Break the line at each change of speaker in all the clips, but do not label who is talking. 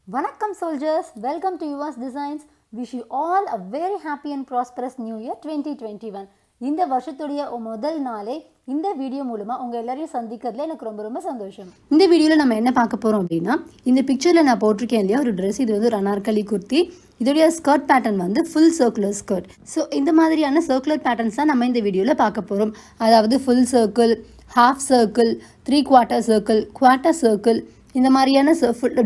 Vanakkam soldiers, welcome to Yuvas Designs. Wish you all a very happy and prosperous new year 2021. இந்த வருஷத்துடைய முதல் நாளே இந்த video மூலமாக உங்கள் எல்லாரையும் சந்திக்கிறதுல எனக்கு ரொம்ப ரொம்ப சந்தோஷம். இந்த வீடியோவில் நம்ம என்ன பார்க்க போகிறோம் அப்படின்னா, இந்த பிக்சரில் நான் போட்டிருக்கேன் இல்லையா ஒரு ட்ரெஸ், இது வந்து அனார்கலி குர்த்தி. இதோடைய ஸ்கர்ட் பேட்டர்ன் வந்து ஃபுல் சர்க்குலர் ஸ்கர்ட். ஸோ இந்த மாதிரியான சர்க்குலர் பேட்டர்ன்ஸ் தான் நம்ம இந்த வீடியோவில் பார்க்க போகிறோம். அதாவது full circle, half circle, 3/4 circle, quarter circle, இந்த மாதிரியான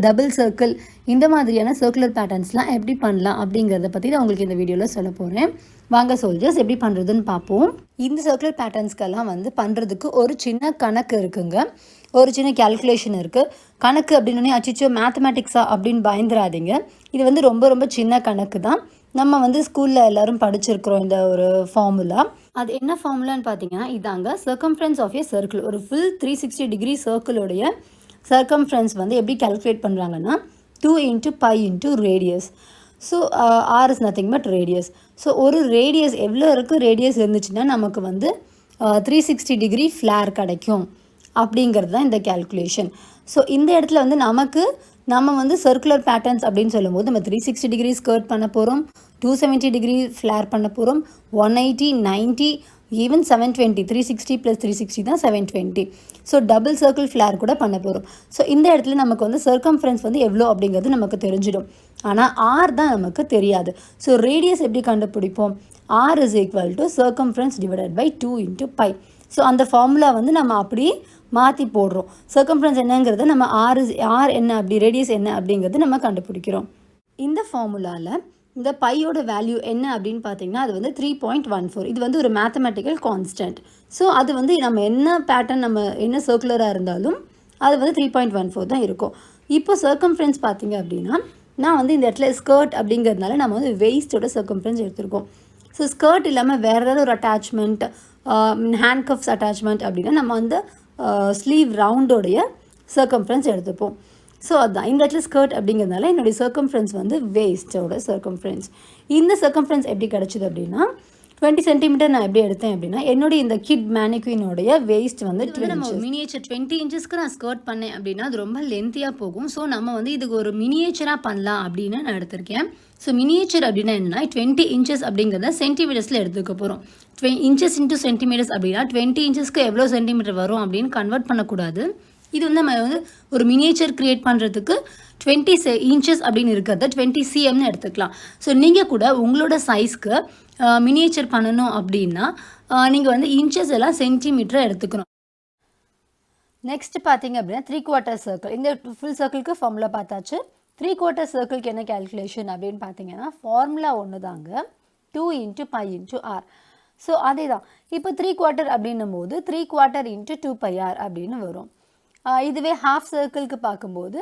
டபுள் சர்க்கிள், இந்த மாதிரியான சர்க்குலர் பேட்டர்ன்ஸ்லாம் எப்படி பண்ணலாம் அப்படிங்கிறத பற்றி நான் உங்களுக்கு இந்த வீடியோவில் சொல்ல போகிறேன். வாங்க சோல்ஜர்ஸ், எப்படி பண்ணுறதுன்னு பார்ப்போம். இந்த சர்க்குலர் பேட்டர்ன்ஸ்க்கெல்லாம் வந்து பண்ணுறதுக்கு ஒரு சின்ன கணக்கு இருக்குங்க, ஒரு சின்ன கேல்குலேஷன் இருக்குது. கணக்கு அப்படின்னே அச்சிச்சோ மேத்தமேட்டிக்ஸா அப்படின்னு பயந்துடாதீங்க. இது வந்து ரொம்ப ரொம்ப சின்ன கணக்கு தான். நம்ம வந்து ஸ்கூலில் எல்லோரும் படிச்சிருக்கிறோம் இந்த ஒரு ஃபார்முலா. அது என்ன ஃபார்முலான்னு பார்த்தீங்கன்னா இதாங்க, சர்க்கம்ஃபரன்ஸ் ஆஃப் ஏ சர்க்கிள். ஒரு ஃபுல் 360 டிகிரி சர்க்கிளோடைய சர்க்கம்ஃபரன்ஸ் வந்து எப்படி கால்குலேட் பண்ணுறாங்கன்னா 2 × π × radius. So R is nothing but radius. So ஒரு ரேடியஸ் எவ்வளோ இருக்குது, ரேடியஸ் இருந்துச்சுன்னா நமக்கு வந்து 360 டிகிரி ஃப்ளேர் கிடைக்கும் அப்படிங்கிறது தான் இந்த கேல்குலேஷன். ஸோ இந்த இடத்துல வந்து நம்ம வந்து சர்க்குலர் பேட்டர்ன்ஸ் அப்படின்னு சொல்லும்போது நம்ம 360 டிகிரி ஸ்கர்ட் பண்ண போகிறோம், 270 டிகிரி ஃப்ளேர் பண்ண போகிறோம், 180, 90, ஈவன் 720. 360 + 360 தான் 720. ஸோ டபுள் சர்க்கிள் ஃப்ளேர் கூட பண்ண போகிறோம். ஸோ இந்த இடத்துல நமக்கு வந்து சர்க்கம்ஃபரன்ஸ் வந்து எவ்வளோ அப்படிங்கிறது நமக்கு தெரிஞ்சிடும். ஆனால் ஆர் தான் நமக்கு தெரியாது. ஸோ ரேடியஸ் எப்படி கண்டுபிடிப்போம்? R is equal to circumference divided by 2 × π. So அந்த ஃபார்முலா வந்து நம்ம அப்படியே மாற்றி போடுறோம். சர்க்கம்ஃபரன்ஸ் என்னங்கிறத நம்ம ஆர் என்ன அப்படி ரேடியஸ் என்ன அப்படிங்கிறது நம்ம கண்டுபிடிக்கிறோம். இந்த ஃபார்முலாவில் இந்த பையோட வேல்யூ என்ன அப்படின்னு பார்த்தீங்கன்னா அது வந்து 3.14. இது வந்து ஒரு மேத்தமெட்டிக்கல் கான்ஸ்டன்ட். ஸோ அது வந்து நம்ம என்ன பேட்டர்ன், நம்ம என்ன சர்க்குலராக இருந்தாலும் அது வந்து 3.14 தான் இருக்கும். இப்போ சர்க்கம்ஃபரன்ஸ் பார்த்தீங்க அப்படின்னா நான் வந்து இந்த இடத்துல ஸ்கர்ட் அப்படிங்கிறதுனால நம்ம வந்து வெயிஸ்டோட சர்க்கம்ஃபரன்ஸ் எடுத்திருக்கோம். ஸோ ஸ்கர்ட் இல்லாமல் வேறு ஏதாவது ஒரு அட்டாச்மெண்ட், ஹேண்ட் கப்ஸ் அட்டாச்மெண்ட் அப்படின்னா நம்ம வந்து ஸ்லீவ் ரவுண்டோடைய சர்க்கம்ஃபரன்ஸ் எடுத்துப்போம். ஸோ அதுதான் இந்த இடத்துல ஸ்கர்ட் அப்படிங்கிறதுனால என்னுடைய சர்க்கம்ஃபரன்ஸ் வந்து வேஸ்ட்டோட சர்க்கம்ஃபரன்ஸ். இந்த சர்க்கம்ஃபரன்ஸ் எப்படி கிடச்சிது அப்படின்னா 20 சென்டிமீட்டர் நான் எப்படி எடுத்தேன் அப்படின்னா என்னுடைய இந்த கிட் மேனிக்வினோடைய வேஸ்ட் வந்து நம்ம மினியேச்சர் 20 இன்ச்சஸ்க்கு நான் ஸ்கர்ட் பண்ணேன் அப்படின்னா அது ரொம்ப லென்த்தியாக போகும். ஸோ நம்ம வந்து இதுக்கு ஒரு மினியேச்சராக பண்ணலாம் அப்படின்னு நான் எடுத்திருக்கேன். ஸோ மினியேச்சர் அப்படின்னா என்னன்னா 20 இன்ச்சஸ் அப்படிங்கிறத சென்டிமீட்டர்ஸில் எடுத்துக்க போகிறோம். இன்ச்சஸ் இன்ட்டு சென்டிமீட்டர்ஸ் அப்படின்னா 20 இன்ச்சஸ்க்கு எவ்வளோ சென்டிமீட்டர் வரும் அப்படின்னு கன்வெர்ட் பண்ணக்கூடாது. இது வந்து நம்ம வந்து ஒரு மினியேச்சர் க்ரியேட் பண்ணுறதுக்கு 20 இன்ச்சஸ் அப்படின்னு இருக்கிறத 20 cmன்னு எடுத்துக்கலாம். ஸோ நீங்கள் கூட உங்களோட சைஸ்க்கு மினியேச்சர் பண்ணணும் அப்படின்னா நீங்கள் வந்து இன்ச்சஸ் எல்லாம் சென்டிமீட்டரை எடுத்துக்கணும். நெக்ஸ்ட் பார்த்தீங்க அப்படின்னா 3/4 சர்க்கிள். இந்த ஃபுல் சர்க்கிளுக்கு ஃபார்முலா பார்த்தாச்சு. 3/4 சர்க்கிளுக்கு என்ன கேல்குலேஷன் அப்படின்னு பார்த்தீங்கன்னா ஃபார்முலா ஒன்று தாங்க, 2 × π × r. ஸோ அதே தான். இப்போ 3/4 அப்படின்னும் போது 3/4 × 2πr அப்படின்னு வரும். இதுவே ஹாஃப் சர்க்கிளுக்கு பார்க்கும்போது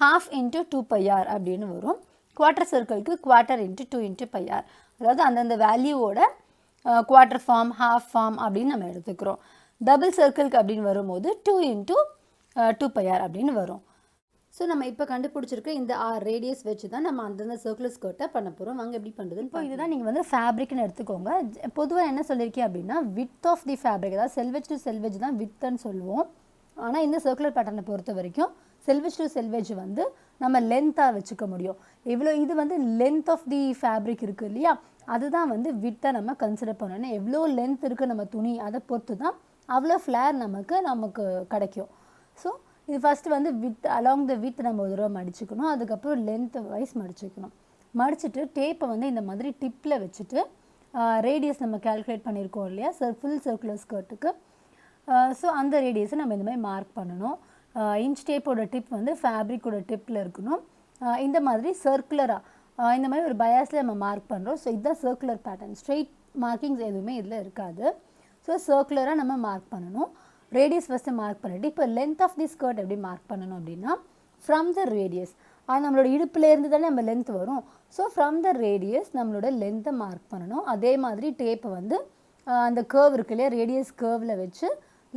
ஹாஃப் × 2πr அப்படின்னு வரும். குவார்ட்டர் சர்க்கிளுக்கு குவார்ட்டர் × 2 × πr. அதாவது அந்தந்த வேல்யூவோட குவார்ட்டர் ஃபார்ம், ஹாஃப் ஃபார்ம் அப்படின்னு நம்ம எடுத்துக்கிறோம். டபுள் சர்க்கிளுக்கு அப்படின்னு வரும்போது 2 × 2πr அப்படின்னு வரும். ஸோ நம்ம இப்போ கண்டுபிடிச்சிருக்க இந்த ரேடியஸ் வச்சு தான் நம்ம அந்தந்த சர்க்குலர் ஸ்கர்ட்டை பண்ண போகிறோம். வாங்க எப்படி பண்ணுறதுன்னு. இப்போ இதுதான் நீங்கள் வந்து ஃபேப்ரிக்னு எடுத்துக்கோங்க. பொதுவாக என்ன சொல்லியிருக்கேன் அப்படின்னா வித் ஆஃப் தி ஃபேப்ரிக், அதாவது செல்வேஜ் டு செல்வேஜ் தான் வித்துன்னு சொல்லுவோம். ஆனால் இந்த சர்க்குலர் பேட்டர்னை பொறுத்த வரைக்கும் செல்வேஜ் டு செல்வேஜ் வந்து நம்ம லென்த்தாக வச்சுக்க முடியும். எவ்வளோ இது வந்து லென்த் ஆஃப் தி ஃபேப்ரிக் இருக்குது இல்லையா, அதுதான் வந்து வித்தை நம்ம கன்சிடர் பண்ணணும். எவ்வளோ லென்த் இருக்குது நம்ம துணி, அதை பொறுத்து தான் அவ்வளோ ஃப்ளேர் நமக்கு கிடைக்கும். ஸோ இது ஃபஸ்ட்டு வந்து வித் அலாங் த வித் நம்ம ஒரு தடவை மடிச்சுக்கணும். அதுக்கப்புறம் லென்த் வைஸ் மடிச்சுக்கணும். மடிச்சுட்டு டேப்பை வந்து இந்த மாதிரி டிப்பில் வச்சுட்டு ரேடியஸ் நம்ம கேல்குலேட் பண்ணியிருக்கோம் இல்லையா ஃபுல் சர்க்குலர் ஸ்கர்ட்டுக்கு. ஸோ அந்த ரேடியஸை நம்ம இந்த மாதிரி மார்க் பண்ணணும். இன்ச் டேப்போட டிப் வந்து ஃபேப்ரிக்கோட டிப்பில் இருக்கணும். இந்த மாதிரி சர்க்குலராக இந்த மாதிரி ஒரு பயாஸில் நம்ம மார்க் பண்ணுறோம். ஸோ இதுதான் சர்க்குலர் பேட்டர்ன். ஸ்ட்ரெயிட் மார்க்கிங்ஸ் எதுவுமே இதில் இருக்காது. ஸோ சர்க்குலராக நம்ம மார்க் பண்ணணும். ரேடியஸ் ஃபஸ்ட்டு மார்க் பண்ணிவிட்டு இப்போ லென்த் ஆஃப் தி ஸ்கர்ட் எப்படி மார்க் பண்ணணும் அப்படின்னா ஃப்ரம் த ரேடியஸ், அது நம்மளோட இடுப்புலேருந்து தானே நம்ம லென்த் வரும். ஸோ ஃப்ரம் த ரேடியஸ் நம்மளோட லென்த்தை மார்க் பண்ணணும். அதே மாதிரி டேப்பை வந்து அந்த கர்வ் இருக்கு இல்லையா, ரேடியஸ் கர்வில் வச்சு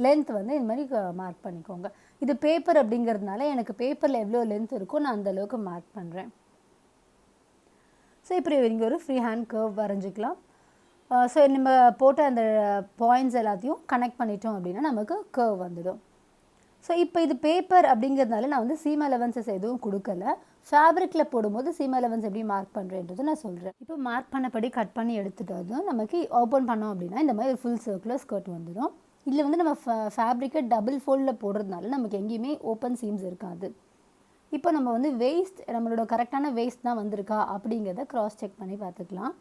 லென்த் வந்து இந்த மாதிரி மார்க் பண்ணிக்கோங்க. இது பேப்பர் அப்படிங்கிறதுனால எனக்கு பேப்பரில் எவ்வளோ லென்த் இருக்கோ நான் அந்தளவுக்கு மார்க் பண்ணுறேன். ஸோ இப்படி இங்கே ஒரு ஃப்ரீ ஹேண்ட் கர்வ் வரைஞ்சிக்கலாம். ஸோ நம்ம போட்ட அந்த பாயிண்ட்ஸ் எல்லாத்தையும் கனெக்ட் பண்ணிட்டோம் அப்படின்னா நமக்கு கர்வ் வந்துடும். ஸோ இப்போ இது பேப்பர் அப்படிங்கிறதுனால நான் வந்து சீம் அலவன்சஸ் எதுவும் கொடுக்கல. ஃபேப்ரிக்கில் போடும்போது சீம் அலவன்ஸ் எப்படி மார்க் பண்ணுறேன்றது நான் சொல்கிறேன். இப்போ மார்க் பண்ணபடி கட் பண்ணி எடுத்துட்டதும் நமக்கு ஓப்பன் பண்ணோம் அப்படின்னா இந்த மாதிரி ஒரு ஃபுல் சர்க்குலர் ஸ்கர்ட் வந்துடும். இதில் வந்து நம்ம ஃபேப்ரிக்கை டபுள் ஃபோல்டில் போடுறதுனால நமக்கு எங்கேயுமே ஓப்பன் சீம்ஸ் இருக்காது. இப்போ நம்ம வந்து வேஸ்ட் நம்மளோட கரெக்டான வேஸ்ட் தான் வந்திருக்கா அப்படிங்கிறத க்ராஸ் செக் பண்ணி பார்த்துக்கலாம்.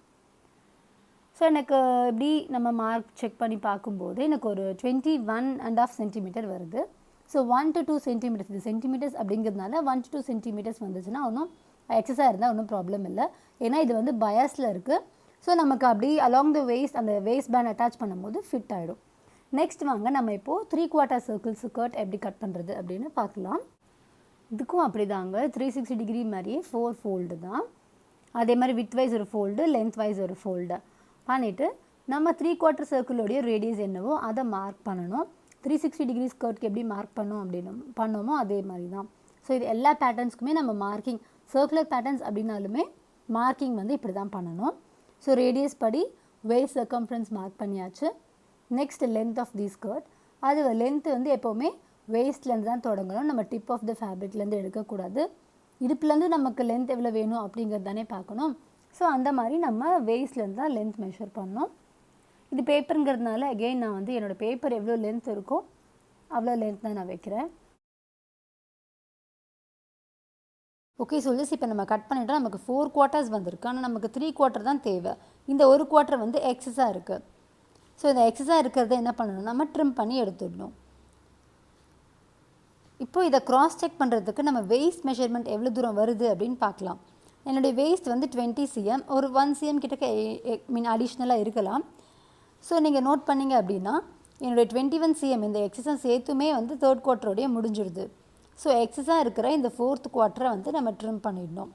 ஸோ எனக்கு எப்படி நம்ம மார்க் செக் பண்ணி பார்க்கும்போது எனக்கு ஒரு 21.5 சென்டிமீட்டர் வருது. ஸோ 1 to 2 சென்டிமீட்டர்ஸ், இது சென்டிமீட்டர்ஸ் அப்படிங்கிறதுனால 1 to 2 சென்டிமீட்டர்ஸ் வந்துச்சுன்னா ஒன்றும் எக்ஸஸாக இருந்தால் ஒன்றும் ப்ராப்ளம் இல்லை. ஏன்னா இது வந்து பயாஸில் இருக்குது. ஸோ நமக்கு அப்படி அலாங் த வேஸ்ட் அந்த வேஸ்ட் பேண்ட் அட்டாச் பண்ணும்போது ஃபிட் ஆகிடும். நெக்ஸ்ட் வாங்க நம்ம இப்போது 3/4 சர்க்கிள் ஸ்கர்ட் எப்படி கட் பண்ணுறது அப்படின்னு பார்க்கலாம். இதுக்கும் அப்படி தாங்க 360 டிகிரி மாதிரியே 4 ஃபோல்டு தான். அதே மாதிரி வித் வைஸ் ஒரு ஃபோல்டு, லென்த் வைஸ் ஒரு ஃபோல்டு பண்ணிவிட்டு நம்ம 3/4 சர்க்கிளோடைய ரேடியஸ் என்னவோ அதை மார்க் பண்ணணும். 360 டிகிரி ஸ்கர்ட்க்கு எப்படி மார்க் பண்ணோமோ அதே மாதிரி தான். ஸோ இது எல்லா பேட்டர்ன்ஸ்க்குமே நம்ம மார்க்கிங் சர்க்குலர் பேட்டர்ன்ஸ் அப்படின்னாலுமே மார்க்கிங் வந்து இப்படி தான் பண்ணணும். ஸோ ரேடியஸ் படி வேஸ்ட் சர்க்கம்ஃபரன்ஸ் மார்க் பண்ணியாச்சு. Next length of the skirt, அது லென்த்து வந்து எப்போவுமே வேஸ்ட்லேருந்து தான் தொடங்கணும். நம்ம டிப் ஆஃப் த ஃபேப்ரிக்லேருந்து எடுக்கக்கூடாது. இடுப்புலேருந்து நமக்கு லென்த் எவ்வளோ வேணும் அப்படிங்கிறது தானே பார்க்கணும். ஸோ அந்த மாதிரி நம்ம வேஸ்ட்லேருந்து தான் லென்த் மெஷர் பண்ணோம். இது பேப்பருங்கிறதுனால அகெயின் நான் வந்து என்னோடய பேப்பர் எவ்வளோ லென்த் இருக்கோ அவ்வளோ லென்த் தான் நான் வைக்கிறேன். ஓகே சொல்லிஸ் இப்போ நம்ம கட் பண்ணிட்டோம். நமக்கு 4 குவார்ட்டர்ஸ் வந்திருக்கு. ஆனால் நமக்கு 3 குவார்ட்டர் தான் தேவை. இந்த ஒரு குவார்ட்டர் வந்து எக்ஸஸாக இருக்குது. ஸோ இந்த எக்ஸஸாக இருக்கிறத என்ன பண்ணணும், நம்ம ட்ரிம் பண்ணி எடுத்துடணும். இப்போ இதை க்ராஸ் செக் பண்ணுறதுக்கு நம்ம வேஸ்ட் மெஷர்மெண்ட் எவ்வளோ தூரம் வருது அப்படின்னு பார்க்கலாம். என்னுடைய வேஸ்ட் வந்து 20 cm, ஒரு 1 cm கிட்டக்க அடிஷ்னலாக இருக்கலாம். ஸோ நீங்கள் நோட் பண்ணிங்க அப்படின்னா என்னுடைய 21 cm இந்த எக்ஸஸாக சேர்த்துமே வந்து 3rd குவார்ட்டரோடைய முடிஞ்சிடுது. ஸோ எக்ஸஸாக இருக்கிற இந்த 4th குவார்ட்டரை வந்து நம்ம ட்ரிம் பண்ணிடணும்.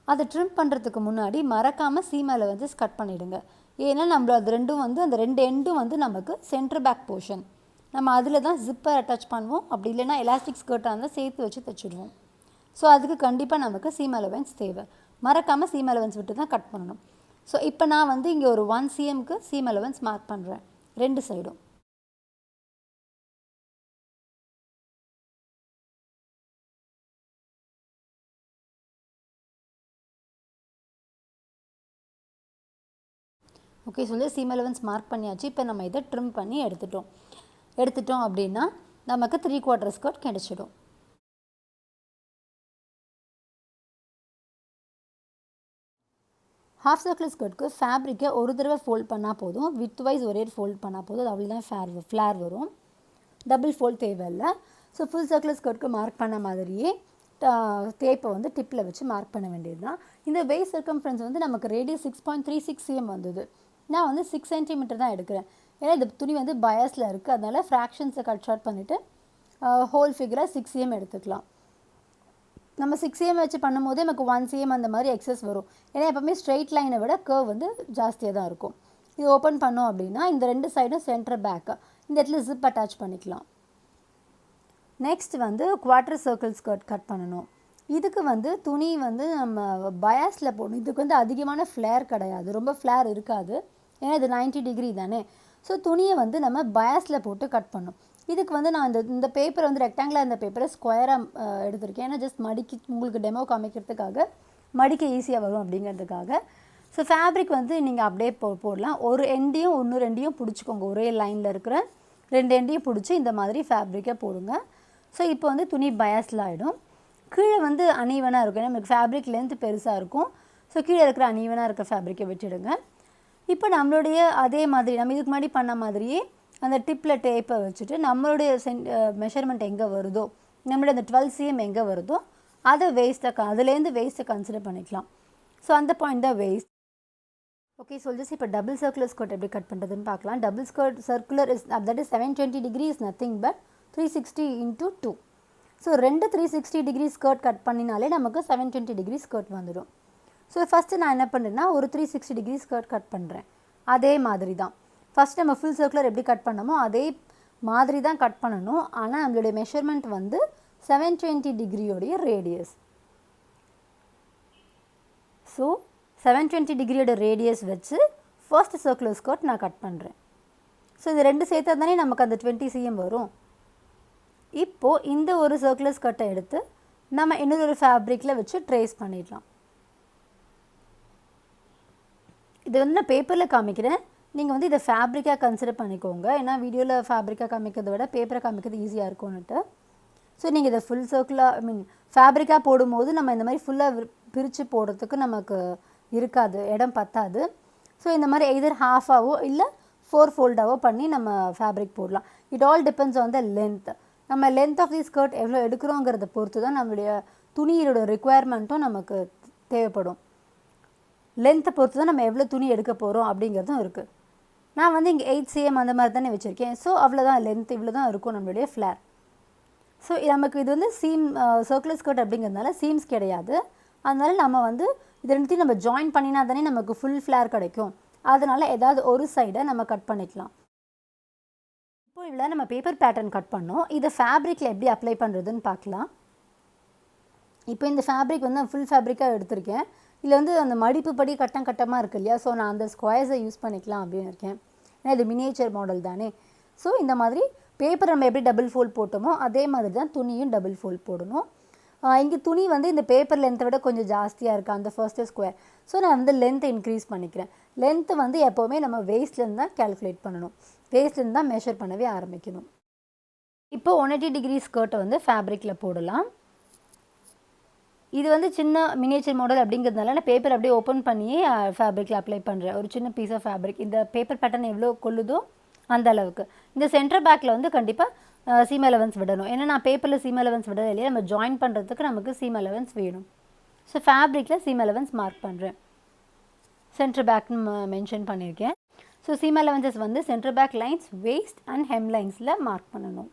அதை ட்ரிம் பண்ணுறதுக்கு முன்னாடி மறக்காமல் சீம் அலவன்ஸஸ் கட் பண்ணிவிடுங்க. ஏன்னா நம்ம அது ரெண்டும் வந்து அந்த 2 எண்டும் வந்து நமக்கு சென்டர் பேக் போர்ஷன், நம்ம அதில் தான் ஜிப்பர் அட்டாச் பண்ணுவோம். அப்படி இல்லைன்னா எலாஸ்டிக் ஸ்கர்ட்டாக இருந்தால் சேர்த்து வச்சு தைச்சிடுவோம். ஸோ அதுக்கு கண்டிப்பாக நமக்கு சீம் அலவன்ஸ் தேவை. மறக்காமல் சீம் அலவன்ஸ் விட்டு தான் கட் பண்ணணும். ஸோ இப்போ நான் வந்து இங்கே ஒரு 1 cmக்கு சீம் அலவன்ஸ் மார்க் பண்ணுறேன் 2 சைடும். ஓகே சொல்லி சீம் அலவன்ஸ் மார்க் பண்ணியாச்சு. இப்போ நம்ம இதை ட்ரிம் பண்ணி எடுத்துட்டோம் அப்படின்னா நமக்கு 3/4 ஸ்கர்ட் கிடச்சிடும். ஹாஃப் சர்க்கிள் ஸ்கர்ட்க்கு ஃபேப்ரிக்கை ஒரு தடவை ஃபோல்ட் பண்ணால் போதும். வித் வைஸ் ஒரே ஃபோல்ட் பண்ணால் போதும். அது அவ்வளோதான் ஃப்ளேர் வரும். டபுள் ஃபோல்ட் தேவையில்லை. ஸோ ஃபுல் சர்க்கிள் ஸ்கர்ட்க்கு மார்க் பண்ண மாதிரியே டேப்பை வந்து டிப்பில் வச்சு மார்க் பண்ண வேண்டியது தான். இந்த வேஸ்ட் சர்க்கம்ஃபரன்ஸ் வந்து நமக்கு ரேடியஸ் 6.36 cm வந்தது. நான் வந்து 6 சென்டிமீட்டர் தான் எடுக்கிறேன். ஏன்னா இந்த துணி வந்து பயாஸில் இருக்குது. அதனால் ஃப்ராக்ஷன்ஸை கட் ஷார்ட் பண்ணிவிட்டு ஹோல் ஃபிகராக 6 cm எடுத்துக்கலாம். நம்ம 6 cm வச்சு பண்ணும்போது நமக்கு 1 cm அந்த மாதிரி எக்ஸஸ் வரும். ஏன்னா எப்போவுமே ஸ்ட்ரெயிட் லைனை விட கர்வ் வந்து ஜாஸ்தியாக தான் இருக்கும். இது ஓப்பன் பண்ணோம் அப்படின்னா இந்த 2 சைடும் சென்டர் பேக்கு இந்த இடத்துல ஜிப் அட்டாச் பண்ணிக்கலாம். நெக்ஸ்ட் வந்து குவார்ட்டர் சர்க்கிள் ஸ்கர்ட் கட் பண்ணணும். இதுக்கு வந்து துணி வந்து நம்ம பயாஸில் போடணும். இதுக்கு வந்து அதிகமான ஃப்ளேர் கிடையாது, ரொம்ப ஃப்ளேர் இருக்காது. ஏன்னா இது 90 டிகிரி தானே. ஸோ துணியை வந்து நம்ம பயாஸில் போட்டு கட் பண்ணணும். இதுக்கு வந்து நான் இந்த பேப்பர் வந்து ரெக்டாங்குலர் இந்த பேப்பரை ஸ்கொயராக எடுத்திருக்கேன். ஏன்னா ஜஸ்ட் மடிக்கி உங்களுக்கு டெமோ காமிக்கிறதுக்காக மடிக்க ஈஸியாக வரும் அப்படிங்கிறதுக்காக. ஸோ ஃபேப்ரிக் வந்து நீங்கள் அப்படியே போடலாம். ஒரு எண்டையும் 1-2 பிடிச்சிக்கோங்க. ஒரே லைனில் இருக்கிற 2 எண்டையும் பிடிச்சி இந்த மாதிரி ஃபேப்ரிக்கை போடுங்க. ஸோ இப்போ வந்து துணி பயாஸில் ஆகிடும். கீழே வந்து அனீவனாக இருக்கும். நமக்கு ஃபேப்ரிக் லென்த் பெருசாக இருக்கும். ஸோ கீழே இருக்கிற அனீவனாக இருக்க ஃபேப்ரிக்கை விட்டுடுங்க. இப்போ நம்மளுடைய அதே மாதிரி நம்ம இதுக்கு முன்னாடி பண்ண மாதிரியே அந்த டிப்பில் டேப்பை வச்சுட்டு நம்மளுடைய மெஷர்மெண்ட் எங்கே வருதோ, நம்மளுடைய அந்த 12 cm எங்கே வருதோ அதை அதுலேருந்து வேஸ்ட்டை கன்சிடர் பண்ணிக்கலாம். ஸோ அந்த பாயிண்ட் தான் வேஸ்ட். ஓகே சொல்லிச்சு. இப்போ டபுள் சர்க்குலர் ஸ்கர்ட் எப்படி கட் பண்ணுறதுன்னு பார்க்கலாம். Double circular that is 720 degree is nothing but 360 into 2. So 2 360 degree skirt cut பண்ணினாலே நமக்கு 720 டிகிரி ஸ்கர்ட் வந்துடும். ஸோ ஃபஸ்ட்டு நான் என்ன பண்ணுறேன்னா ஒரு 360 டிகிரி ஸ்கர்ட் கட் பண்ணுறேன். அதே மாதிரி தான் ஃபஸ்ட் நம்ம ஃபுல் சர்க்குலர் எப்படி கட் பண்ணமோ அதே மாதிரி தான் கட் பண்ணணும். ஆனால் நம்மளுடைய மெஷர்மெண்ட் வந்து 720 டிகிரியோடைய ரேடியஸ். ஸோ 720 டிகிரியோட ரேடியஸ் வச்சு ஃபர்ஸ்ட் சர்க்குலர் ஸ்கர்ட் நான் கட் பண்ணுறேன். ஸோ இது 2 சேர்த்தா தானே நமக்கு அந்த 20 cm வரும். இப்போது இந்த ஒரு சர்க்குலர் ஸ்கர்ட்டை எடுத்து நம்ம இன்னொரு ஃபேப்ரிக்கில் வச்சு ட்ரேஸ் பண்ணிடலாம். இது வந்து நான் பேப்பரில் காமிக்கிறேன், நீங்கள் வந்து இதை ஃபேப்ரிக்காக கன்சிடர் பண்ணிக்கோங்க. ஏன்னா வீடியோவில் ஃபேப்ரிக்காக காமிக்கிறத விட பேப்பரை காமிக்கிறது ஈஸியாக இருக்கும்னுட்டு. ஸோ நீங்கள் இதை ஃபுல் சர்க்கிளாக ஃபேப்ரிக்காக போடும்போது நம்ம இந்த மாதிரி ஃபுல்லாக பிரித்து போடுறதுக்கு நமக்கு இருக்காது, இடம் பத்தாது. ஸோ இந்த மாதிரி எய்தர் ஹாஃபாவோ இல்லை 4 ஃபோல்டாவோ பண்ணி நம்ம ஃபேப்ரிக் போடலாம். It all depends on the length. நம்ம லென்த் ஆஃப் தி ஸ்கர்ட் எவ்வளோ எடுக்கிறோங்கிறத பொறுத்து தான் நம்மளுடைய துணியோட ரிக்குவயர்மெண்ட்டும் நமக்கு தேவைப்படும். லென்த்தை பொறுத்து தான் நம்ம எவ்வளோ துணி எடுக்க போகிறோம் அப்படிங்கிறதும் இருக்குது. நான் வந்து இங்கே 8 cm அந்த மாதிரி தானே வச்சுருக்கேன். ஸோ அவ்வளோதான் லென்த், இவ்வளோ தான் இருக்கும் நம்மளுடைய ஃப்ளேர். ஸோ நமக்கு இது வந்து சர்க்குலர் ஸ்கர்ட் அப்படிங்கிறதுனால சீம்ஸ் கிடையாது. அதனால நம்ம வந்து இது ரெண்டுத்தையும் நம்ம ஜாயின் பண்ணினா தானே நமக்கு ஃபுல் ஃப்ளேர் கிடைக்கும். அதனால் ஏதாவது ஒரு சைடை நம்ம கட் பண்ணிக்கலாம். இப்போ இவ்வளோ நம்ம பேப்பர் பேட்டர்ன் கட் பண்ணோம். இதை ஃபேப்ரிக்கில் எப்படி அப்ளை பண்ணுறதுன்னு பார்க்கலாம். இப்போ இந்த ஃபேப்ரிக் வந்து நான் ஃபுல் ஃபேப்ரிக்காக எடுத்திருக்கேன். இதில் வந்து அந்த மடிப்பு படி கட்டம் கட்டமாக இருக்குது இல்லையா, ஸோ நான் அந்த ஸ்கொயர்ஸை யூஸ் பண்ணிக்கலாம் அப்படின்னு இருக்கேன். ஏன்னா இது மினியேச்சர் மாடல் தானே. ஸோ இந்த மாதிரி பேப்பர் நம்ம எப்படி டபுள் ஃபோல்ட் போட்டோமோ அதே மாதிரி தான் துணியும் டபுள் ஃபோல்ட் போடணும். இங்கே துணி வந்து இந்த பேப்பர் லென்த்தை விட கொஞ்சம் ஜாஸ்தியாக இருக்குது அந்த ஃபர்ஸ்ட்டு ஸ்கொயர். ஸோ நான் வந்து லென்த்தை இன்க்ரீஸ் பண்ணிக்கிறேன். லென்த்து வந்து எப்போவுமே நம்ம வேஸ்ட்லேருந்து தான் கேல்குலேட் பண்ணணும், வேஸ்ட்லேருந்து தான் மெஷர் பண்ணவே ஆரம்பிக்கணும். இப்போ 180 டிகிரி ஸ்கர்ட்டை வந்து ஃபேப்ரிக்கில் போடலாம். இது வந்து சின்ன மினியேச்சர் மாடல் அப்படிங்கிறதுனால நான் பேப்பர் அப்படியே ஓப்பன் பண்ணியே ஃபேப்ரிக்கில் அப்ளை பண்ணுறேன். ஒரு சின்ன பீஸ் ஆஃப் ஃபேப்ரிக் இந்த பேப்பர் பேட்டர்ன் எவ்வளோ கொள்ளுதோ அந்த அளவுக்கு. இந்த சென்டர் பேக்கில் வந்து கண்டிப்பாக சீம் அலவன்ஸ் விடணும். ஏன்னா நான் பேப்பரில் சீம் அலவன்ஸ் விடவே இல்லையா, நம்ம ஜாயின் பண்ணுறதுக்கு நமக்கு சீம் அலவன்ஸ் வேணும். ஸோ ஃபேப்ரிக்கில் சீம் அலவன்ஸ் மார்க் பண்ணுறேன். சென்டர் பேக்னு மென்ஷன் பண்ணியிருக்கேன். ஸோ சீம் அலவன்சஸ் வந்து centre back lines, waist and hem லைன்ஸில் மார்க் பண்ணணும்.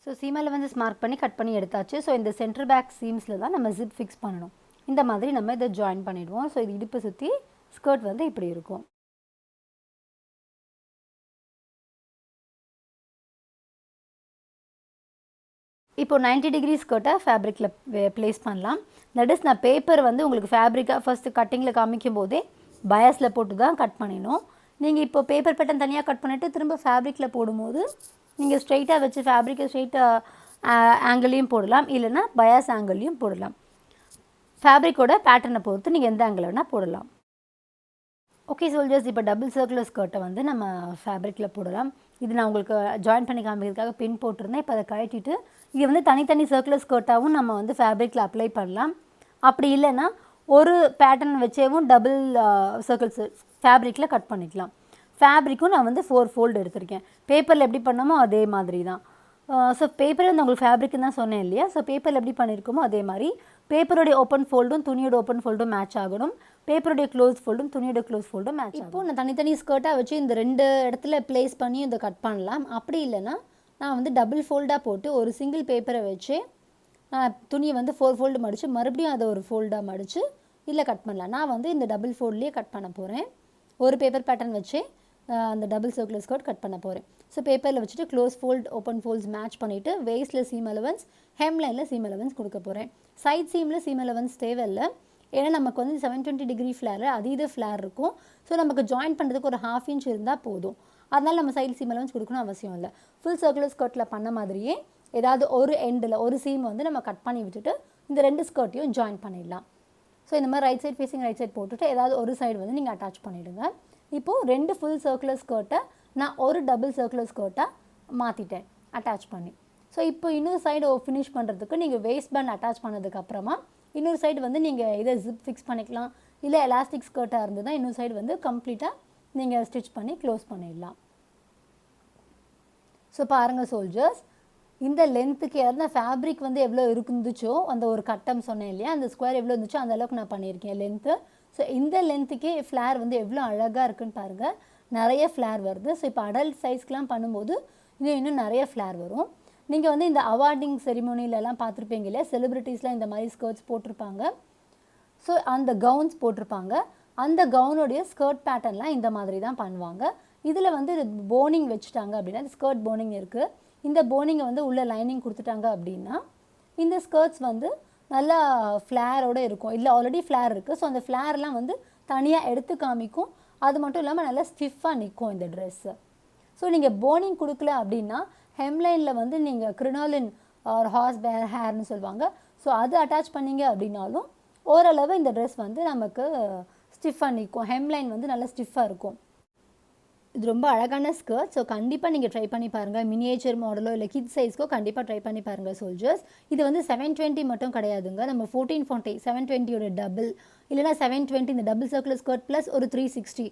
ஸோ சீம் அலவன்சஸ் மார்க் பண்ணி கட் பண்ணி எடுத்தாச்சு. ஸோ இந்த சென்டர் பேக் சீம்ஸில் தான் நம்ம ஜிப் ஃபிக்ஸ் பண்ணணும். இந்த மாதிரி நம்ம இதை ஜாயின் பண்ணிவிடுவோம். ஸோ இது இடுப்பு சுற்றி ஸ்கர்ட் வந்து இப்படி இருக்கும். இப்போ 90 டிகிரி ஸ்கர்ட்டை ஃபேப்ரிக்கில் ப்ளேஸ் பண்ணலாம். தட் இஸ் நான் பேப்பர் வந்து உங்களுக்கு ஃபேப்ரிக்காக ஃபஸ்ட்டு கட்டிங்கில் காமிக்கும் போதே பயாஸில் போட்டு தான் கட் பண்ணிடணும். நீங்கள் இப்போ பேப்பர் பேட்டர்ன் தனியாக கட் பண்ணிவிட்டு திரும்ப ஃபேப்ரிக்கில் போடும்போது நீங்கள் ஸ்ட்ரைட்டாக வச்சு ஃபேப்ரிக்கை ஸ்ட்ரைட்டாக ஆங்கிளையும் போடலாம், இல்லைனா பயாஸ் ஆங்கிளையும் போடலாம். ஃபேப்ரிக்கோட பேட்டர்னை பொறுத்து நீங்கள் எந்த ஆங்கிள் வேணால் போடலாம். ஓகே சோல்ஜர்ஸ், இப்போ டபுள் சர்க்குலர் ஸ்கர்ட்டை வந்து நம்ம ஃபேப்ரிக்கில் போடலாம். இது நான் உங்களுக்கு ஜாயின் பண்ணி காமிக்கிறதுக்காக பின் போட்டிருந்தேன். இப்போ அதை கழட்டிட்டு இது வந்து தனித்தனி சர்க்குலர் ஸ்கர்ட்டாகவும் நம்ம வந்து ஃபேப்ரிக்கில் அப்ளை பண்ணலாம். அப்படி இல்லைன்னா ஒரு பேட்டர்ன் வச்சேவும் டபுள் சர்க்கிள்ஸ் ஃபேப்ரிக்கில் கட் பண்ணிக்கலாம். ஃபேப்ரிக்கும் நான் வந்து 4 ஃபோல்டு எடுத்திருக்கேன். பேப்பரில் எப்படி பண்ணோமோ அதே மாதிரி தான். ஸோ பேப்பரில் வந்து உங்களுக்கு ஃபேப்ரிக்குன்னு தான் சொன்னேன் இல்லையா. ஸோ பேப்பரில் எப்படி பண்ணியிருக்கோமோ அதே மாதிரி பேப்பருடைய ஓப்பன் ஃபோல்டும் துணியோட ஓப்பன் ஃபோல்டும் மேட்ச் ஆகணும். பேப்பருடைய க்ளோஸ் ஃபோல்டும் துணியோட க்ளோஸ் ஃபோல்டும் மேட்ச் ஆகும். இப்போது நான் தனித்தனி ஸ்கர்ட்டாக வச்சு இந்த 2 இடத்துல ப்ளேஸ் பண்ணி இதை கட் பண்ணலாம். அப்படி இல்லைன்னா நான் வந்து டபுள் ஃபோல்டாக போட்டு ஒரு சிங்கிள் பேப்பரை வச்சு துணியை வந்து 4 ஃபோல்டு மடித்து மறுபடியும் அதை ஒரு ஃபோல்டாக மடித்து இதில் கட் பண்ணலாம். நான் வந்து இந்த டபுள் ஃபோல்ட்லேயே கட் பண்ண போகிறேன். ஒரு பேப்பர் பேட்டர்ன் வச்சு அந்த டபுள் சர்க்குலர் ஸ்கர்ட் கட் பண்ண போகிறேன். ஸோ பேப்பரில் வச்சுட்டு close fold open folds match பண்ணிவிட்டு வேஸ்ட்டில் சீம் அலவன்ஸ், ஹெம் லைனில் சீம் அலவன்ஸ் கொடுக்க போகிறேன். சைட் சீமில் சீம் அலவன்ஸ் தேவையில்லை. ஏன்னா நமக்கு வந்து 720 டிகிரி ஃப்ளேரில் அதீத ஃப்ளேர் இருக்கும். ஸோ நமக்கு ஜாயின் பண்ணுறதுக்கு ஒரு 1/2 இன்ச் இருந்தால் போதும். அதனால் நம்ம சைட் சீம் அலவன்ஸ் கொடுக்கணும் அவசியம் இல்லை. ஃபுல் சர்க்குலர் ஸ்கர்ட்டில் பண்ண மாதிரியே ஏதாவது ஒரு எண்டில் ஒரு சீம் வந்து நம்ம கட் பண்ணி விட்டுட்டு இந்த 2 ஸ்கர்ட்டையும் ஜாயின் பண்ணிடலாம். ஸோ இந்த மாதிரி right side facing right side போட்டுட்டு ஏதாவது ஒரு சைடு வந்து நீங்கள் அட்டாச் பண்ணிவிடுங்க. இப்போது 2 ஃபுல் சர்க்குலர் ஸ்கர்ட்டை நான் ஒரு டபுள் சர்க்குலர் ஸ்கர்ட்டாக மாற்றிட்டேன் அட்டாச் பண்ணி. ஸோ இப்போ இன்னொரு சைடு ஃபினிஷ் பண்ணுறதுக்கு நீங்கள் வேஸ்ட் பேண்ட் அட்டாச் பண்ணதுக்கப்புறமா இன்னொரு சைடு வந்து நீங்கள் இதை ஜிப் ஃபிக்ஸ் பண்ணிக்கலாம். இல்லை எலாஸ்டிக் ஸ்கர்ட்டாக இருந்ததுன்னா இன்னொரு சைடு வந்து கம்ப்ளீட்டாக நீங்கள் ஸ்டிச் பண்ணி க்ளோஸ் பண்ணிடலாம். ஸோ பாருங்கள் சோல்ஜர்ஸ், இந்த லென்த்துக்கு அந்த ஃபேப்ரிக் வந்து எவ்வளோ இருந்துச்சோ அந்த ஒரு கட்டம் சொன்னேன் இல்லையா, அந்த ஸ்கொயர் எவ்வளோ இருந்துச்சோ அந்த அளவுக்கு நான் பண்ணியிருக்கேன் லென்த்து. ஸோ இந்த லென்த்துக்கே ஃப்ளேர் வந்து எவ்வளோ அழகாக இருக்குன்னு பாருங்கள், நிறைய ஃப்ளேர் வருது. ஸோ இப்போ அடல்ட் சைஸ்க்கெலாம் பண்ணும்போது இன்னும் நிறைய ஃப்ளேர் வரும். நீங்கள் வந்து இந்த அவார்டிங் செரிமோனிலெலாம் பார்த்துருப்பீங்க இல்லையா, செலிப்ரிட்டிஸ்லாம் இந்த மாதிரி ஸ்கர்ட்ஸ் போட்டிருப்பாங்க. ஸோ அந்த கவுன்ஸ் போட்டிருப்பாங்க. அந்த கவுனுடைய ஸ்கர்ட் பேட்டர்ன்லாம் இந்த மாதிரி தான் பண்ணுவாங்க. இதில் வந்து போனிங் வச்சுட்டாங்க அப்படின்னா, ஸ்கர்ட் போனிங் இருக்குது. இந்த போனிங்கை வந்து உள்ள லைனிங் கொடுத்துட்டாங்க அப்படின்னா இந்த ஸ்கர்ட்ஸ் வந்து நல்லா ஃப்ளேரோடு இருக்கும். இல்லை ஆல்ரெடி ஃப்ளேர் இருக்குது. ஸோ அந்த ஃப்ளேர்லாம் வந்து தனியாக எடுத்து காமிக்கும். அது மட்டும் இல்லாமல் நல்லா ஸ்டிஃபாக நிற்கும் இந்த ட்ரெஸ்ஸு. ஸோ நீங்கள் போனிங் கொடுக்கல அப்படின்னா ஹெம்லைனில் வந்து நீங்கள் கிரினாலின் ஒரு ஹார்ஸ் ஹேர்னு சொல்லுவாங்க. ஸோ அது அட்டாச் பண்ணிங்க அப்படின்னாலும் ஓரளவு இந்த ட்ரெஸ் வந்து நமக்கு ஸ்டிஃபாக நிற்கும். ஹெம்லைன் வந்து நல்லா ஸ்டிஃபாக இருக்கும். இது ரொம்ப அழகான ஸ்கர்ட். ஸோ கண்டிப்பாக நீங்கள் ட்ரை பண்ணி பாருங்கள். மினியேச்சர் மாடலோ இல்லை கிட் சைஸ்க்கோ கண்டிப்பாக ட்ரை பண்ணி பாருங்கள் சோல்ஜர்ஸ். இது வந்து 720 மட்டும் கிடையாதுங்க. நம்ம 1440 720யோட டபுள் இல்லைனா 720 இந்த டபுள் சர்க்கிள் ஸ்கர்ட் ப்ளஸ் ஒரு 360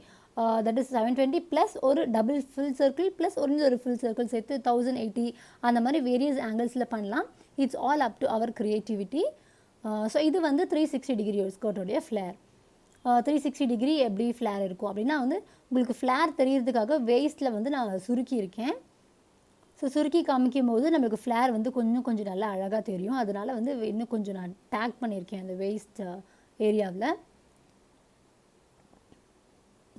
தட் இஸ் 720 ப்ளஸ் ஒரு டபுள் ஃபுல் சர்க்கிள் ப்ளஸ் ஒரு ஃபுல் சர்க்கிள் சேர்த்து 1080 அந்த மாதிரி வேரியஸ் ஆங்கிள்ஸில் பண்ணலாம். It's all up to our creativity. So இது வந்து 360 டிகிரி ஒரு ஸ்கர்ட்டோடைய ஃப்ளேர். 360 டிகிரி எப்படி ஃப்ளேர் இருக்கும் அப்படின்னா வந்து உங்களுக்கு ஃப்ளேர் தெரியறதுக்காக வேஸ்ட்டில் வந்து நான் சுருக்கியிருக்கேன். ஸோ சுருக்கி காமிக்கும் போது நம்மளுக்கு ஃப்ளேர் வந்து கொஞ்சம் நல்லா அழகாக தெரியும். அதனால் வந்து இன்னும் கொஞ்சம் நான் டேக் பண்ணியிருக்கேன் அந்த வேஸ்ட் ஏரியாவில்.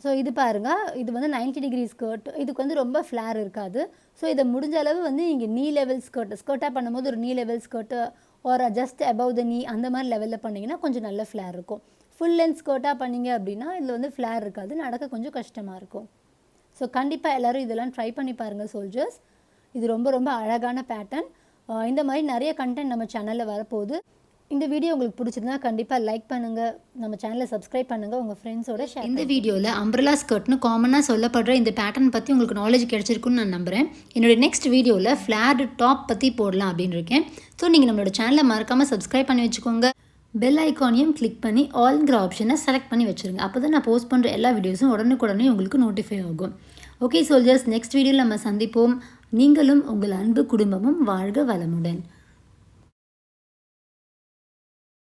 ஸோ இது பாருங்கள், இது வந்து 90 டிகிரி ஸ்கர்ட். இதுக்கு வந்து ரொம்ப ஃப்ளேர் இருக்காது. ஸோ இதை முடிஞ்ச அளவு வந்து நீங்கள் நீ லெவல் ஸ்கர்ட்டாக பண்ணும்போது ஒரு நீ லெவல் ஸ்கர்ட்டு ஒரு ஜஸ்ட் அபவ் த நீ அந்த மாதிரி லெவலில் பண்ணிங்கன்னா கொஞ்சம் நல்ல ஃப்ளேர் இருக்கும். ஃபுல் லென்த் ஸ்கர்ட்டாக பண்ணிங்க அப்படின்னா இதில் வந்து ஃப்ளேர் இருக்காது, நடக்க கொஞ்சம் கஷ்டமாக இருக்கும். ஸோ கண்டிப்பாக எல்லோரும் இதெல்லாம் ட்ரை பண்ணி பாருங்கள் சோல்ஜர்ஸ். இது ரொம்ப அழகான பேட்டர்ன். இந்த மாதிரி நிறைய கண்டென்ட் நம்ம சேனலில் வரப்போகுது. இந்த வீடியோ உங்களுக்கு பிடிச்சிருந்தா கண்டிப்பாக லைக் பண்ணுங்கள், நம்ம சேனலை சப்ஸ்கிரைப் பண்ணுங்கள், உங்கள் ஃப்ரெண்ட்ஸோட ஷேர். இந்த வீடியோவில் அம்ப்ரெல்லா ஸ்கர்ட்னு காமனாக சொல்லப்படுற இந்த பேட்டர்ன் பற்றி உங்களுக்கு நாலேஜ் கிடைச்சிருக்குன்னு நான் நம்புகிறேன். என்னோடய நெக்ஸ்ட் வீடியோவில் ஃப்ளேர்டு டாப் பற்றி போடலாம் அப்படின்னு இருக்கேன். ஸோ நீங்கள் நம்மளோட சேனலை மறக்காமல் சப்ஸ்கிரைப் பண்ணி வச்சுக்கோங்க. பெல் ஐக்கானையும் கிளிக் பண்ணி ஆல்ங்கிற ஆப்ஷனை செலக்ட் பண்ணி வச்சுருங்க. அப்போ தான் நான் போஸ்ட் பண்ணுற எல்லா வீடியோஸும் உடனுக்குடனே உங்களுக்கு நோட்டிஃபை ஆகும். ஓகே சோல்ஜர்ஸ், நெக்ஸ்ட் வீடியோவில் நம்ம சந்திப்போம். நீங்களும் உங்கள் அன்பு குடும்பமும் வாழ்க வளமுடன்.